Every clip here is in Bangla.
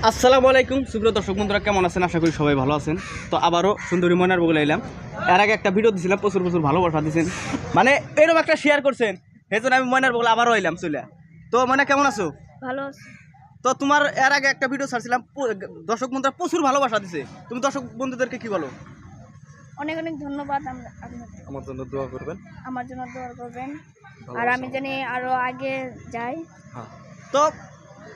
আসসালামু আলাইকুম সুপ্রিয় দর্শক বন্ধুরা, কেমন আছেন? আশা করি সবাই ভালো আছেন। তো আবারও সুন্দরী ময়নার বগুলা এলাম। এর আগে একটা ভিডিও দিয়েছিলাম, প্রচুর ভালোবাসা দিয়েছেন, মানে এরকম একটা শেয়ার করছেন, সেই জন্য আমি ময়নার বগুলা আবারও এলাম চলে। তো ময়না কেমন আছো? ভালো আছি। তো তোমার এর আগে একটা ভিডিও ছাড়ছিলাম, দর্শক বন্ধুরা প্রচুর ভালোবাসা দিছে। তুমি দর্শক বন্ধুদেরকে কি বলো? অনেক অনেক ধন্যবাদ। আমার জন্য দোয়া করবেন, আমার জন্য দোয়া করবেন, আর আমি জানি আরো আগে যাই। হ্যাঁ। তো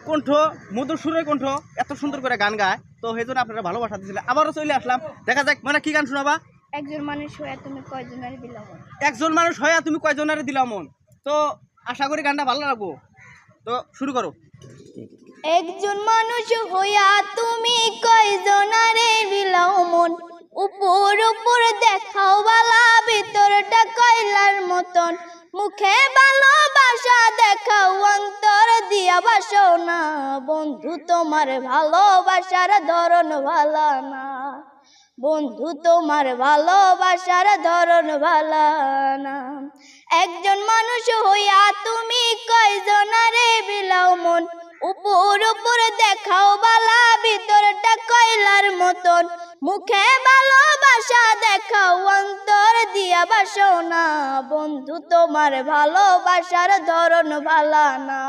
কণ্ঠ, মধুর সুরের কণ্ঠ, এত সুন্দর করে গান গায়, তো সেই জন্য আপনারা ভালোবাসা দিয়েছিলেন। আবারও চলে আসলাম, দেখা যাক মানে কি গান শোনাবা। একজন মানুষ হয়ে তুমি কয়জনের দিলাম? একজন মানুষ হয়ে তুমি কয়জনের দিলাম মন। তো আশা করি গানটা ভালো লাগবো, তো শুরু করো। একজন মানুষ হইয়া তুমি কয়জনারে দিলাও মন, উপর উপর দেখাও বালা, ভিতরটা কয়লার মতন, মুখে ভালোবাসা দেখাও, অন্তর দিয়া বাসো না। বন্ধু তোমার ভালোবাসার ধরন ভালো না, বন্ধু তোমার ভালোবাসার ধরন ভালো না। একজন মানুষ হইয়া তুমি কয়জনারে বিলাও মন, উপর উপর দেখাও বালা, ভিতরটা কয়লার মতন, মুখে ভালোবাসা দেখাও, অন্তর দিয়া বাসো না। বন্ধু তোমার ভালোবাসার ধরন ভালো না,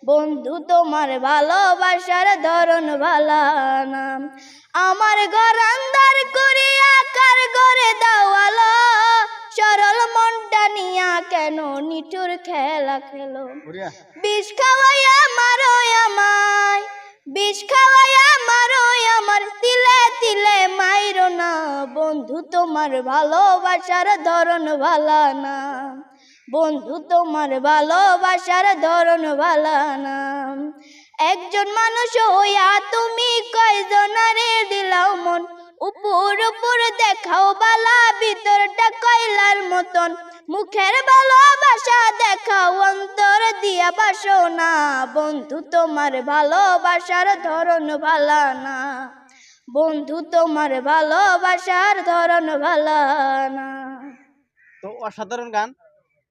বন্ধু তোমার ভালোবাসার ধরন ভালো না। আমার ঘর আন্ধার করিয়া কার ঘরে দাওয়ালো, সরল মনটা নিয়া কেন নিঠুর খেলা খেলো। বিষ খাওয়াইয়া মারো আমায়, বিষ খাওয়াইয়া মারো আমার, তিলে তিলে মাইরো না। বন্ধু তোমার ভালোবাসার ধরন ভালো না, বন্ধু তোমার ভালোবাসার ধরন ভালো না। একজন মানুষ হইয়া তুমি কয়জনারে দিলাও মন, উপর উপর দেখাও বালা, ভিতরটা কয়লার মতন, মুখের ভালোবাসা দেখাও, অন্তর দিয়া বাসো না। বন্ধু তোমার ভালোবাসার ধরন ভালো না, বন্ধু তোমার ভালোবাসার ধরন ভালো না। তো অসাধারণ গান।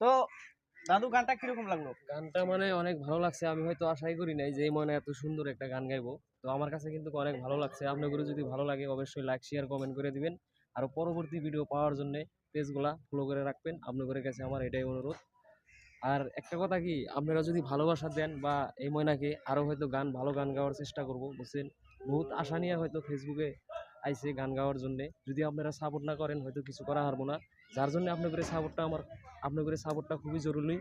তো দাদু, গানটা কিরকম লাগলো? গানটা মানে অনেক ভালো লাগছে। আমি হয়তো আশাই করি নাই যে মানে এত সুন্দর একটা গান গাইবো। তো আমার কাছে কিন্তু অনেক ভালো লাগছে। আপনাদের যদি ভালো লাগে অবশ্যই লাইক শেয়ার কমেন্ট করে দিবেন, আর পরবর্তী ভিডিও পাওয়ার জন্য পেজগুলা ফলো করে রাখবেন। আপনাদের কাছে আমার এটাই অনুরোধ। আর একটা কথা কি, আপনারা যদি ভালোবাসা দেন বা এই ময়নাকে আরও হয়তো ভালো গান গাওয়ার চেষ্টা করব, বুঝছেন। বহুত আশা নিয়ে হয়তো ফেসবুকে আইসে গান গাওয়ার জন্যে। যদি আপনারা সাপোর্ট না করেন হয়তো কিছু করা হারবো না। যার জন্য আপনাদের সাপোর্টটা খুবই জরুরি।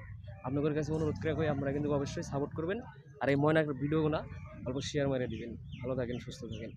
আপনাদের কাছে অনুরোধ করে আপনারা কিন্তু অবশ্যই সাপোর্ট করবেন, আর এই ময়নার ভিডিওগুলো অল্প শেয়ার মেরে দিবেন। ভালো থাকেন, সুস্থ থাকেন।